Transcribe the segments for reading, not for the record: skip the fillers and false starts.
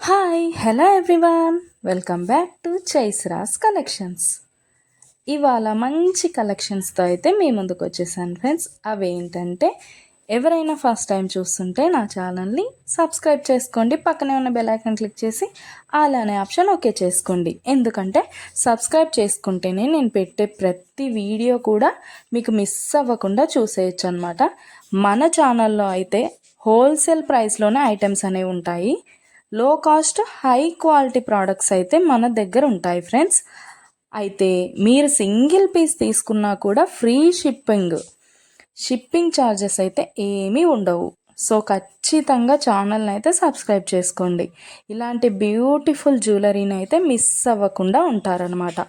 Hi hello everyone, welcome back to చైస్రాస్ collections. ఇవాళ మంచి కలెక్షన్స్తో అయితే మీ ముందుకు వచ్చేసాను ఫ్రెండ్స్. అవేంటంటే ఎవరైనా ఫస్ట్ టైం చూస్తుంటే నా ఛానల్ని సబ్స్క్రైబ్ చేసుకోండి, పక్కనే ఉన్న బెల్ ఐకాన్ క్లిక్ చేసి ఆల్ అనే ఆప్షన్ ఓకే చేసుకోండి. ఎందుకంటే సబ్స్క్రైబ్ చేసుకుంటేనే నేను పెట్టే ప్రతి వీడియో కూడా మీకు మిస్ అవ్వకుండా చూసేయచ్చు అనమాట. మన ఛానల్లో అయితే హోల్సేల్ ప్రైస్లోనే ఐటమ్స్ అనేవి ఉంటాయి. లో కాస్ట్ హై క్వాలిటీ ప్రోడక్ట్స్ అయితే మన దగ్గర ఉంటాయి ఫ్రెండ్స్. అయితే మీరు సింగిల్ పీస్ తీసుకున్నా కూడా ఫ్రీ షిప్పింగ్ ఛార్జెస్ అయితే ఏమీ ఉండవు. సో ఖచ్చితంగా ఛానల్ని అయితే సబ్స్క్రైబ్ చేసుకోండి. ఇలాంటి బ్యూటిఫుల్ జ్యువెలరీని అయితే మిస్ అవ్వకుండా ఉంటారనమాట.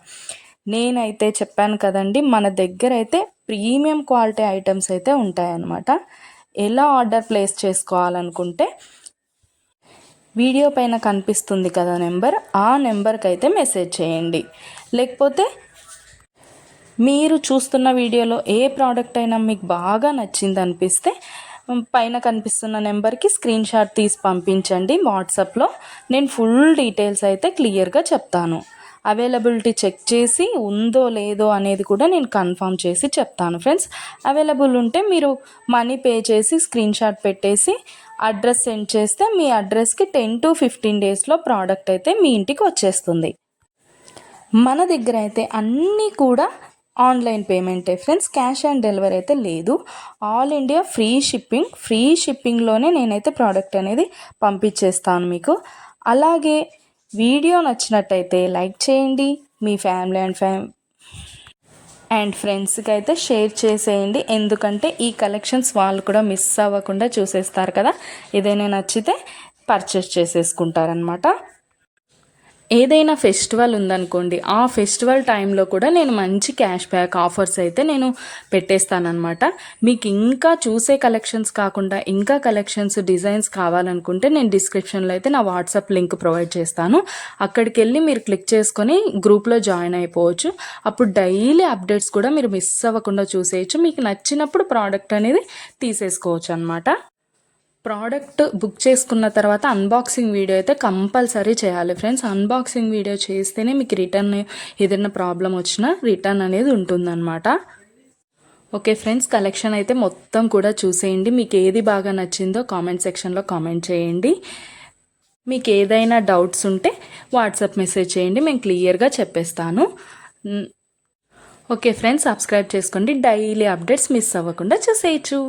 నేనైతే చెప్పాను కదండి, మన దగ్గర అయితే ప్రీమియం క్వాలిటీ ఐటమ్స్ అయితే ఉంటాయన్నమాట. ఎలా ఆర్డర్ ప్లేస్ చేసుకోవాలనుకుంటే వీడియో పైన కనిపిస్తుంది కదా నెంబర్, ఆ నెంబర్కి అయితే మెసేజ్ చేయండి. లేకపోతే మీరు చూస్తున్న వీడియోలో ఏ ప్రోడక్ట్ అయినా మీకు బాగా నచ్చింది అనిపిస్తే పైన కనిపిస్తున్న నెంబర్కి స్క్రీన్ షాట్ తీసి పంపించండి వాట్సాప్లో. నేను ఫుల్ డీటెయిల్స్ అయితే క్లియర్గా చెప్తాను. అవైలబిలిటీ చెక్ చేసి ఉందో లేదో అనేది కూడా నేను కన్ఫర్మ్ చేసి చెప్తాను ఫ్రెండ్స్. అవైలబుల్ ఉంటే మీరు మనీ పే చేసి స్క్రీన్ షాట్ పెట్టేసి అడ్రస్ సెండ్ చేస్తే మీ అడ్రస్కి 10 to 15 డేస్లో ప్రోడక్ట్ అయితే మీ ఇంటికి వచ్చేస్తుంది. మన దగ్గర అయితే అన్నీ కూడా ఆన్లైన్ పేమెంటే ఫ్రెండ్స్, క్యాష్ ఆన్ డెలివరీ అయితే లేదు. ఆల్ ఇండియా ఫ్రీ షిప్పింగ్లోనే నేనైతే ప్రోడక్ట్ అనేది పంపించేస్తాను మీకు. అలాగే వీడియో నచ్చినట్టయితే లైక్ చేయండి, మీ ఫ్యామిలీ అండ్ ఫ్రెండ్స్కి అయితే షేర్ చేసేయండి. ఎందుకంటే ఈ కలెక్షన్స్ వాళ్ళు కూడా మిస్ అవ్వకుండా చూసేస్తారు కదా, ఏదైనా నచ్చితే పర్చేస్ చేసేసుకుంటారనమాట. ఏదైనా ఫెస్టివల్ ఉందనుకోండి, ఆ ఫెస్టివల్ టైంలో కూడా నేను మంచి క్యాష్ బ్యాక్ ఆఫర్స్ అయితే నేను పెట్టేస్తానమాట. మీకు ఇంకా చూసే కలెక్షన్స్ కాకుండా ఇంకా కలెక్షన్స్ డిజైన్స్ కావాలనుకుంటే నేను డిస్క్రిప్షన్లో అయితే నా వాట్సాప్ లింక్ ప్రొవైడ్ చేస్తాను. అక్కడికి వెళ్ళి మీరు క్లిక్ చేసుకొని గ్రూప్లో జాయిన్ అయిపోవచ్చు. అప్పుడు డైలీ అప్డేట్స్ కూడా మీరు మిస్ అవ్వకుండా చూసేయచ్చు. మీకు నచ్చినప్పుడు ప్రోడక్ట్ అనేది తీసేసుకోవచ్చు అనమాట. ప్రోడక్ట్ బుక్ చేసుకున్న తర్వాత అన్బాక్సింగ్ వీడియో అయితే కంపల్సరీ చేయాలి ఫ్రెండ్స్. అన్బాక్సింగ్ వీడియో చేస్తేనే మీకు రిటర్న్ ఏదైనా ప్రాబ్లం వచ్చినా రిటర్న్ అనేది ఉంటుందన్నమాట. ఓకే ఫ్రెండ్స్, కలెక్షన్ అయితే మొత్తం కూడా చూసేయండి. మీకు ఏది బాగా నచ్చిందో కామెంట్ సెక్షన్లో కామెంట్ చేయండి. మీకు ఏదైనా డౌట్స్ ఉంటే వాట్సాప్ మెసేజ్ చేయండి, మేము క్లియర్గా చెప్పేస్తాను. ఓకే ఫ్రెండ్స్, సబ్స్క్రైబ్ చేసుకోండి, డైలీ అప్డేట్స్ మిస్ అవ్వకుండా చూసేయచ్చు.